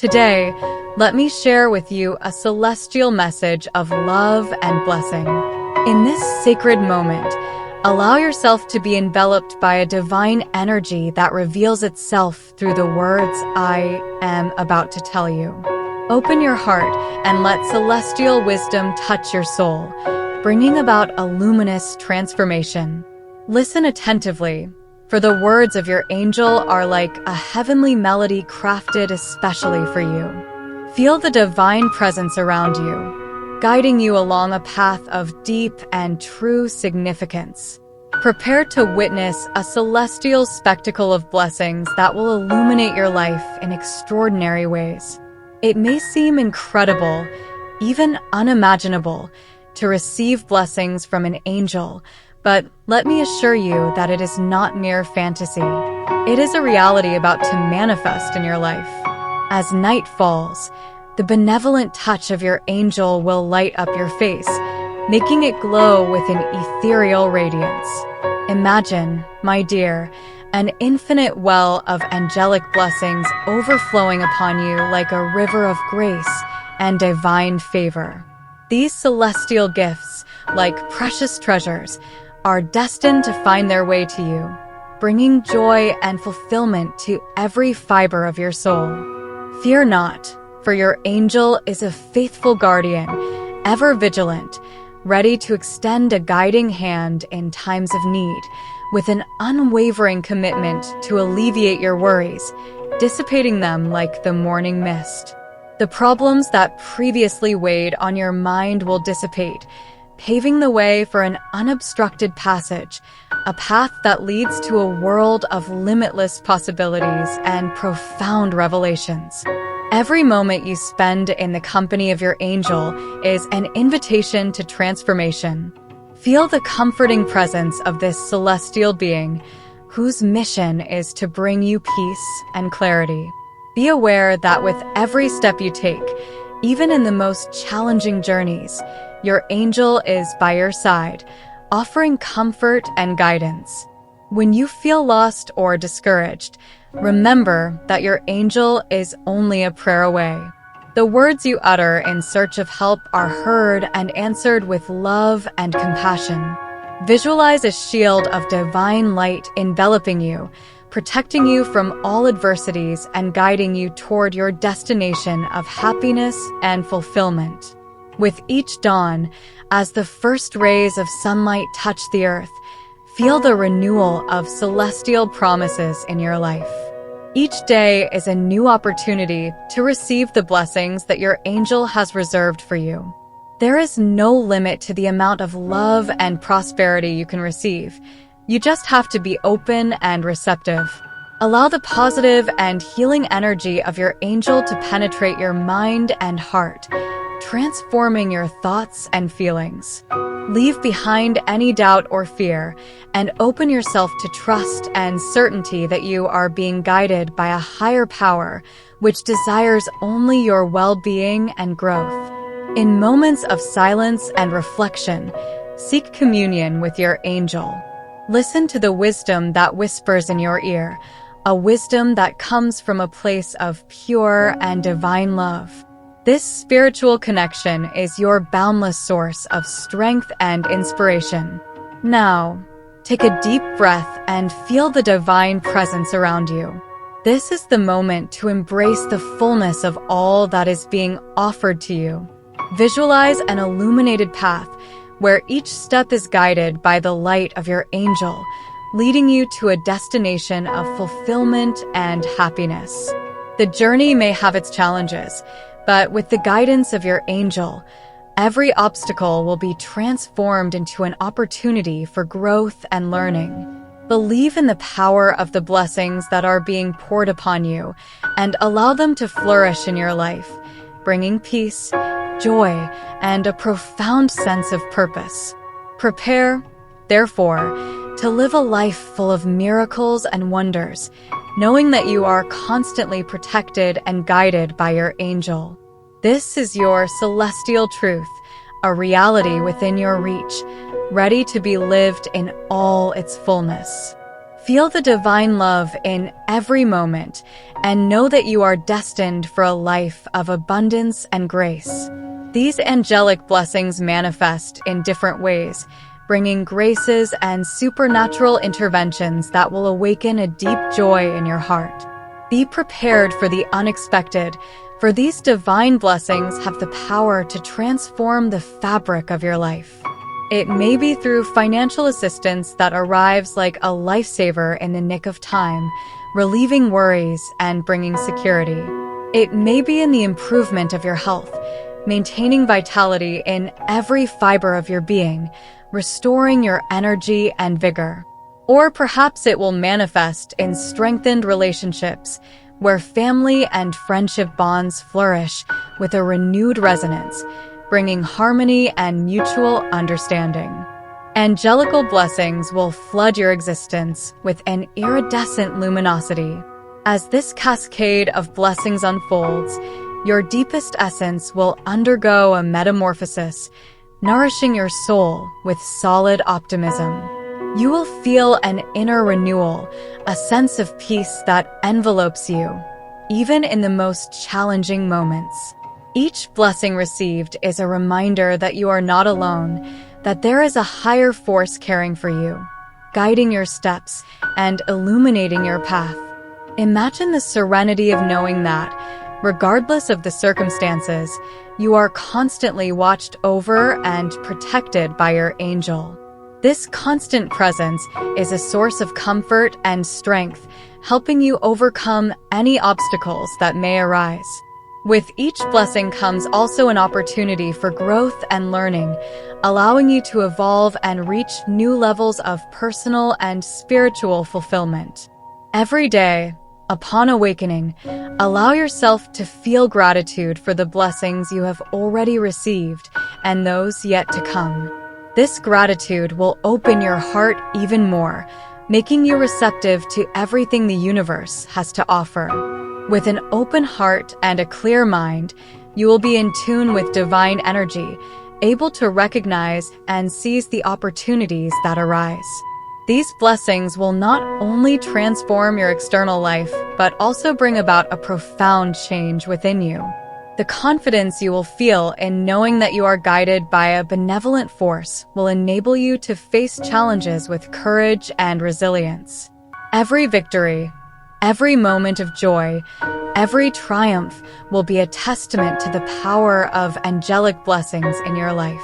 Today, let me share with you a celestial message of love and blessing. In this sacred moment, allow yourself to be enveloped by a divine energy that reveals itself through the words I am about to tell you. Open your heart and let celestial wisdom touch your soul, bringing about a luminous transformation. Listen attentively, for the words of your angel are like a heavenly melody crafted especially for you. Feel the divine presence around you, guiding you along a path of deep and true significance. Prepare to witness a celestial spectacle of blessings that will illuminate your life in extraordinary ways. It may seem incredible, even unimaginable, to receive blessings from an angel, but let me assure you that it is not mere fantasy. It is a reality about to manifest in your life. As night falls, the benevolent touch of your angel will light up your face, making it glow with an ethereal radiance. Imagine, my dear, an infinite well of angelic blessings overflowing upon you like a river of grace and divine favor. These celestial gifts, like precious treasures, are destined to find their way to you, bringing joy and fulfillment to every fiber of your soul. Fear not, for your angel is a faithful guardian, ever vigilant, ready to extend a guiding hand in times of need, with an unwavering commitment to alleviate your worries, dissipating them like the morning mist. The problems that previously weighed on your mind will dissipate, paving the way for an unobstructed passage, a path that leads to a world of limitless possibilities and profound revelations. Every moment you spend in the company of your angel is an invitation to transformation. Feel the comforting presence of this celestial being, whose mission is to bring you peace and clarity. Be aware that with every step you take, even in the most challenging journeys, your angel is by your side, offering comfort and guidance. When you feel lost or discouraged, remember that your angel is only a prayer away. The words you utter in search of help are heard and answered with love and compassion. Visualize a shield of divine light enveloping you, protecting you from all adversities and guiding you toward your destination of happiness and fulfillment. With each dawn, as the first rays of sunlight touch the earth, feel the renewal of celestial promises in your life. Each day is a new opportunity to receive the blessings that your angel has reserved for you. There is no limit to the amount of love and prosperity you can receive. You just have to be open and receptive. Allow the positive and healing energy of your angel to penetrate your mind and heart, transforming your thoughts and feelings. Leave behind any doubt or fear and open yourself to trust and certainty that you are being guided by a higher power which desires only your well-being and growth. In moments of silence and reflection, seek communion with your angel. Listen to the wisdom that whispers in your ear, a wisdom that comes from a place of pure and divine love. This spiritual connection is your boundless source of strength and inspiration. Now, take a deep breath and feel the divine presence around you. This is the moment to embrace the fullness of all that is being offered to you. Visualize an illuminated path where each step is guided by the light of your angel, leading you to a destination of fulfillment and happiness. The journey may have its challenges, but with the guidance of your angel, every obstacle will be transformed into an opportunity for growth and learning. Believe in the power of the blessings that are being poured upon you and allow them to flourish in your life, bringing peace, joy, and a profound sense of purpose. Prepare, therefore, to live a life full of miracles and wonders, knowing that you are constantly protected and guided by your angel. This is your celestial truth, a reality within your reach, ready to be lived in all its fullness. Feel the divine love in every moment and know that you are destined for a life of abundance and grace. These angelic blessings manifest in different ways, bringing graces and supernatural interventions that will awaken a deep joy in your heart. Be prepared for the unexpected, for these divine blessings have the power to transform the fabric of your life. It may be through financial assistance that arrives like a lifesaver in the nick of time, relieving worries and bringing security. It may be in the improvement of your health, maintaining vitality in every fiber of your being, restoring your energy and vigor. Or perhaps it will manifest in strengthened relationships, where family and friendship bonds flourish with a renewed resonance, bringing harmony and mutual understanding. Angelical blessings will flood your existence with an iridescent luminosity. As this cascade of blessings unfolds, your deepest essence will undergo a metamorphosis, nourishing your soul with solid optimism. You will feel an inner renewal, a sense of peace that envelopes you, even in the most challenging moments. Each blessing received is a reminder that you are not alone, that there is a higher force caring for you, guiding your steps and illuminating your path. Imagine the serenity of knowing that, regardless of the circumstances, you are constantly watched over and protected by your angel. This constant presence is a source of comfort and strength, helping you overcome any obstacles that may arise. With each blessing comes also an opportunity for growth and learning, allowing you to evolve and reach new levels of personal and spiritual fulfillment. Every day, upon awakening, allow yourself to feel gratitude for the blessings you have already received and those yet to come. This gratitude will open your heart even more, making you receptive to everything the universe has to offer. With an open heart and a clear mind, you will be in tune with divine energy, able to recognize and seize the opportunities that arise. These blessings will not only transform your external life, but also bring about a profound change within you. The confidence you will feel in knowing that you are guided by a benevolent force will enable you to face challenges with courage and resilience. Every victory, every moment of joy, every triumph will be a testament to the power of angelic blessings in your life.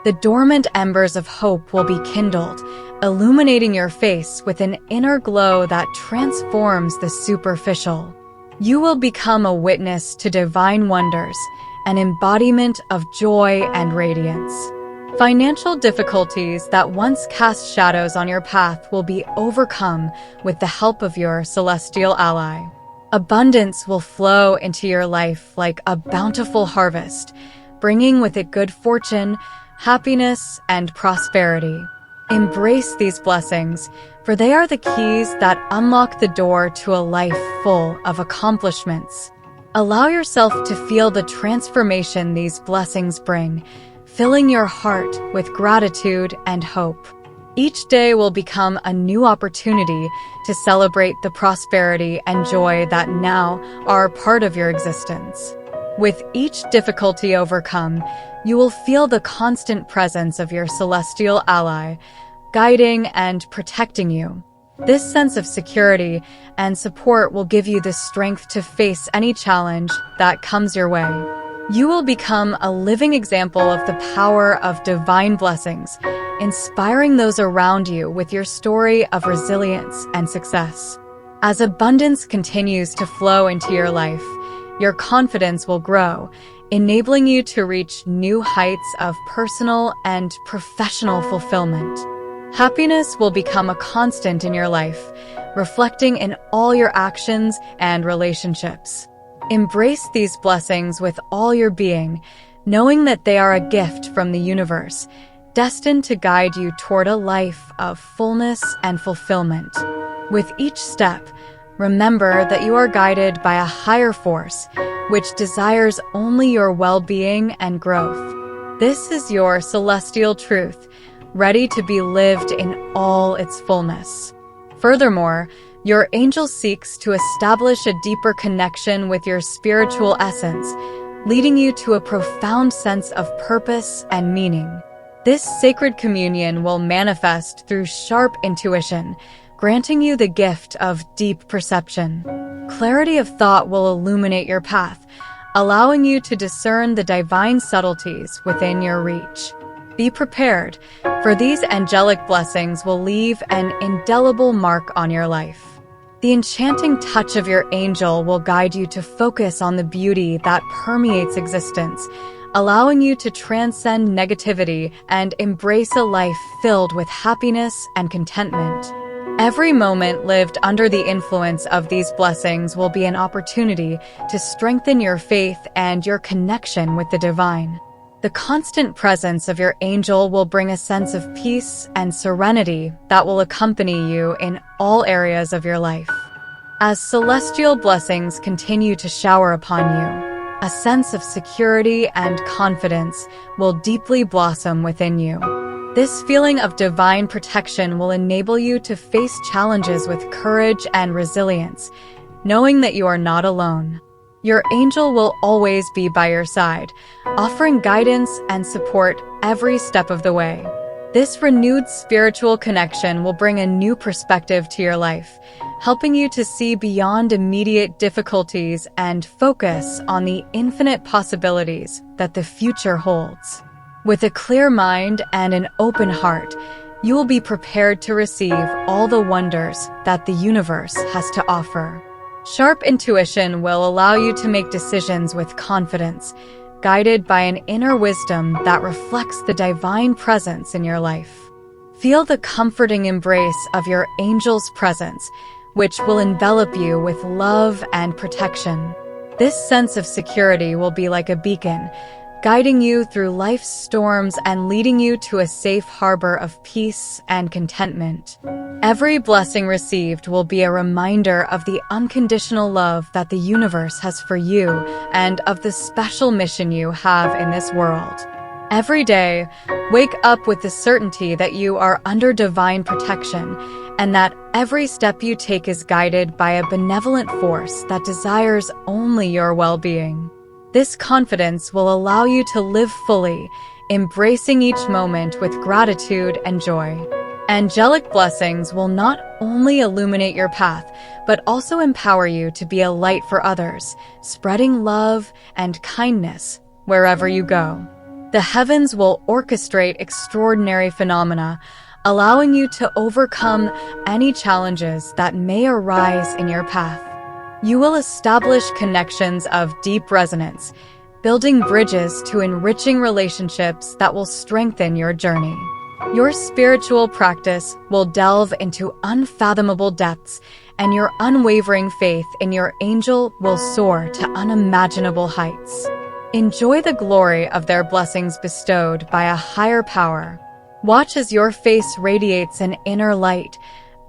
The dormant embers of hope will be kindled, illuminating your face with an inner glow that transforms the superficial. You will become a witness to divine wonders, an embodiment of joy and radiance. Financial difficulties that once cast shadows on your path will be overcome with the help of your celestial ally. Abundance will flow into your life like a bountiful harvest, bringing with it good fortune, happiness, and prosperity. Embrace these blessings, for they are the keys that unlock the door to a life full of accomplishments. Allow yourself to feel the transformation these blessings bring, filling your heart with gratitude and hope. Each day will become a new opportunity to celebrate the prosperity and joy that now are part of your existence. With each difficulty overcome, you will feel the constant presence of your celestial ally, guiding and protecting you. This sense of security and support will give you the strength to face any challenge that comes your way. You will become a living example of the power of divine blessings, inspiring those around you with your story of resilience and success. As abundance continues to flow into your life, your confidence will grow, enabling you to reach new heights of personal and professional fulfillment. Happiness will become a constant in your life, reflecting in all your actions and relationships. Embrace these blessings with all your being, knowing that they are a gift from the universe, destined to guide you toward a life of fullness and fulfillment. With each step, remember that you are guided by a higher force, which desires only your well-being and growth. This is your celestial truth, ready to be lived in all its fullness. Furthermore, your angel seeks to establish a deeper connection with your spiritual essence, leading you to a profound sense of purpose and meaning. This sacred communion will manifest through sharp intuition, granting you the gift of deep perception. Clarity of thought will illuminate your path, allowing you to discern the divine subtleties within your reach. Be prepared, for these angelic blessings will leave an indelible mark on your life. The enchanting touch of your angel will guide you to focus on the beauty that permeates existence, allowing you to transcend negativity and embrace a life filled with happiness and contentment. Every moment lived under the influence of these blessings will be an opportunity to strengthen your faith and your connection with the divine. The constant presence of your angel will bring a sense of peace and serenity that will accompany you in all areas of your life. As celestial blessings continue to shower upon you, a sense of security and confidence will deeply blossom within you. This feeling of divine protection will enable you to face challenges with courage and resilience, knowing that you are not alone. Your angel will always be by your side, offering guidance and support every step of the way. This renewed spiritual connection will bring a new perspective to your life, helping you to see beyond immediate difficulties and focus on the infinite possibilities that the future holds. With a clear mind and an open heart, you will be prepared to receive all the wonders that the universe has to offer. Sharp intuition will allow you to make decisions with confidence, guided by an inner wisdom that reflects the divine presence in your life. Feel the comforting embrace of your angel's presence, which will envelop you with love and protection. This sense of security will be like a beacon, guiding you through life's storms and leading you to a safe harbor of peace and contentment. Every blessing received will be a reminder of the unconditional love that the universe has for you and of the special mission you have in this world. Every day, wake up with the certainty that you are under divine protection and that every step you take is guided by a benevolent force that desires only your well-being. This confidence will allow you to live fully, embracing each moment with gratitude and joy. Angelic blessings will not only illuminate your path, but also empower you to be a light for others, spreading love and kindness wherever you go. The heavens will orchestrate extraordinary phenomena, allowing you to overcome any challenges that may arise in your path. You will establish connections of deep resonance, building bridges to enriching relationships that will strengthen your journey. Your spiritual practice will delve into unfathomable depths, and your unwavering faith in your angel will soar to unimaginable heights. Enjoy the glory of their blessings bestowed by a higher power. Watch as your face radiates an inner light,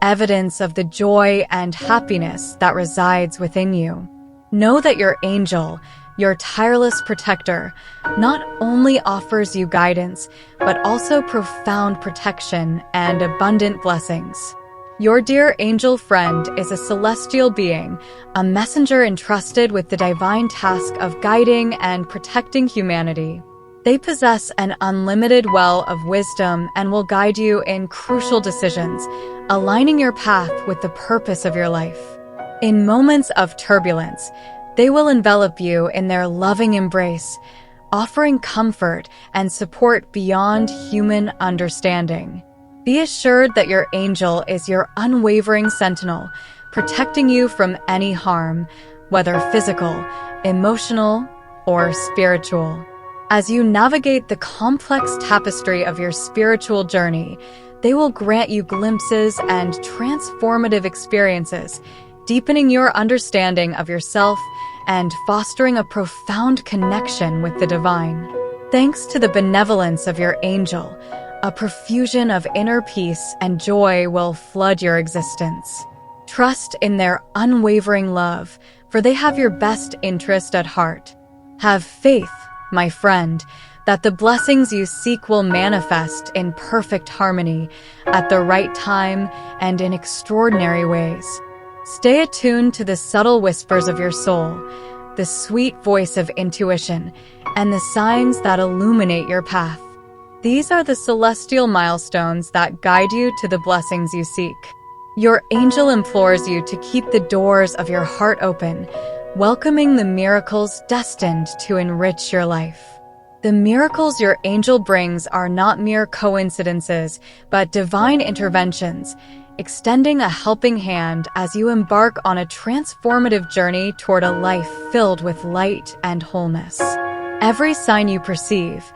evidence of the joy and happiness that resides within you. Know that your angel, your tireless protector, not only offers you guidance, but also profound protection and abundant blessings. Your dear angel friend is a celestial being, a messenger entrusted with the divine task of guiding and protecting humanity. They possess an unlimited well of wisdom and will guide you in crucial decisions, aligning your path with the purpose of your life. In moments of turbulence, they will envelop you in their loving embrace, offering comfort and support beyond human understanding. Be assured that your angel is your unwavering sentinel, protecting you from any harm, whether physical, emotional, or spiritual. As you navigate the complex tapestry of your spiritual journey, they will grant you glimpses and transformative experiences, deepening your understanding of yourself and fostering a profound connection with the divine. Thanks to the benevolence of your angel, a profusion of inner peace and joy will flood your existence. Trust in their unwavering love, for they have your best interest at heart. Have faith, my friend, that the blessings you seek will manifest in perfect harmony, at the right time, and in extraordinary ways. Stay attuned to the subtle whispers of your soul, the sweet voice of intuition, and the signs that illuminate your path. These are the celestial milestones that guide you to the blessings you seek. Your angel implores you to keep the doors of your heart open, welcoming the miracles destined to enrich your life. The miracles your angel brings are not mere coincidences, but divine interventions, extending a helping hand as you embark on a transformative journey toward a life filled with light and wholeness. Every sign you perceive,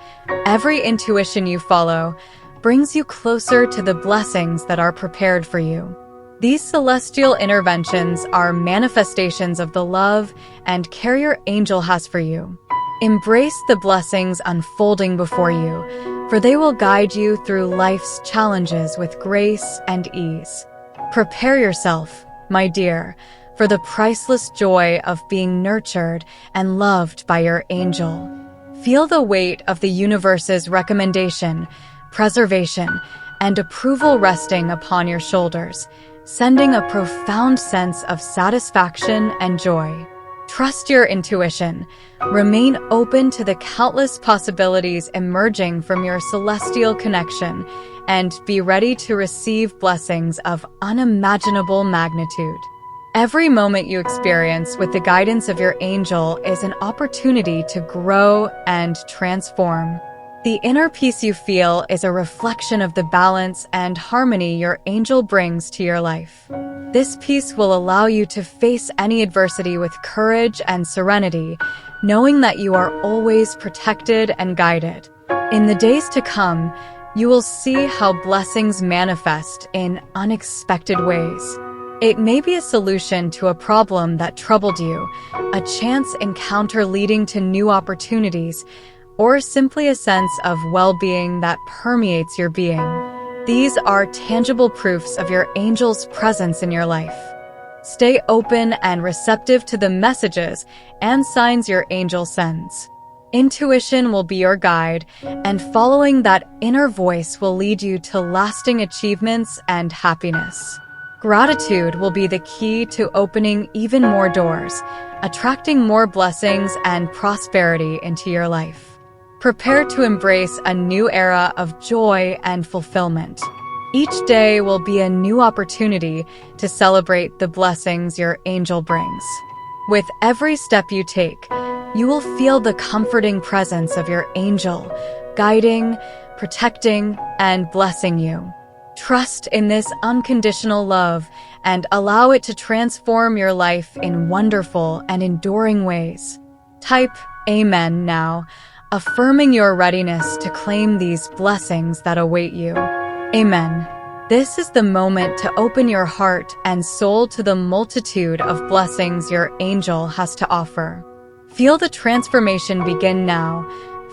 every intuition you follow, brings you closer to the blessings that are prepared for you. These celestial interventions are manifestations of the love and care your angel has for you. Embrace the blessings unfolding before you, for they will guide you through life's challenges with grace and ease. Prepare yourself, my dear, for the priceless joy of being nurtured and loved by your angel. Feel the weight of the universe's recommendation, preservation, and approval resting upon your shoulders, sending a profound sense of satisfaction and joy. Trust your intuition. Remain open to the countless possibilities emerging from your celestial connection, and be ready to receive blessings of unimaginable magnitude. Every moment you experience with the guidance of your angel is an opportunity to grow and transform. The inner peace you feel is a reflection of the balance and harmony your angel brings to your life. This peace will allow you to face any adversity with courage and serenity, knowing that you are always protected and guided. In the days to come, you will see how blessings manifest in unexpected ways. It may be a solution to a problem that troubled you, a chance encounter leading to new opportunities, or simply a sense of well-being that permeates your being. These are tangible proofs of your angel's presence in your life. Stay open and receptive to the messages and signs your angel sends. Intuition will be your guide, and following that inner voice will lead you to lasting achievements and happiness. Gratitude will be the key to opening even more doors, attracting more blessings and prosperity into your life. Prepare to embrace a new era of joy and fulfillment. Each day will be a new opportunity to celebrate the blessings your angel brings. With every step you take, you will feel the comforting presence of your angel, guiding, protecting, and blessing you. Trust in this unconditional love and allow it to transform your life in wonderful and enduring ways. Type Amen now, affirming your readiness to claim these blessings that await you. Amen. This is the moment to open your heart and soul to the multitude of blessings your angel has to offer. Feel the transformation begin now,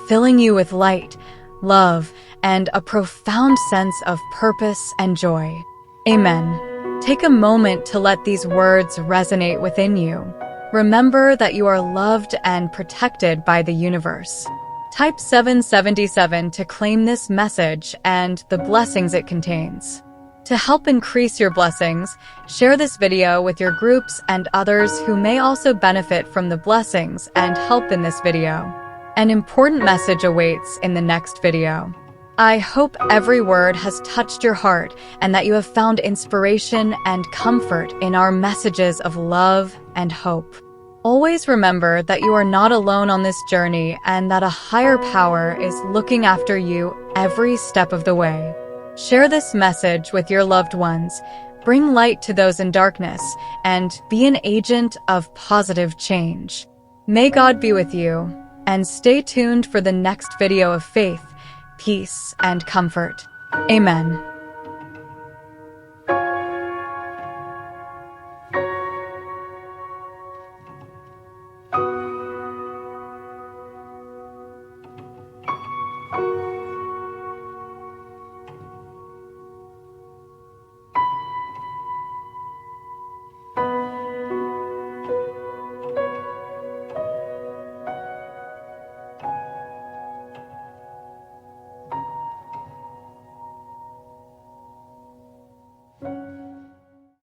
filling you with light, love, and a profound sense of purpose and joy. Amen. Take a moment to let these words resonate within you. Remember that you are loved and protected by the universe. Type 777 to claim this message and the blessings it contains. To help increase your blessings, share this video with your groups and others who may also benefit from the blessings and help in this video. An important message awaits in the next video. I hope every word has touched your heart and that you have found inspiration and comfort in our messages of love and hope. Always remember that you are not alone on this journey and that a higher power is looking after you every step of the way. Share this message with your loved ones, bring light to those in darkness, and be an agent of positive change. May God be with you, and stay tuned for the next video of faith, peace, and comfort. Amen.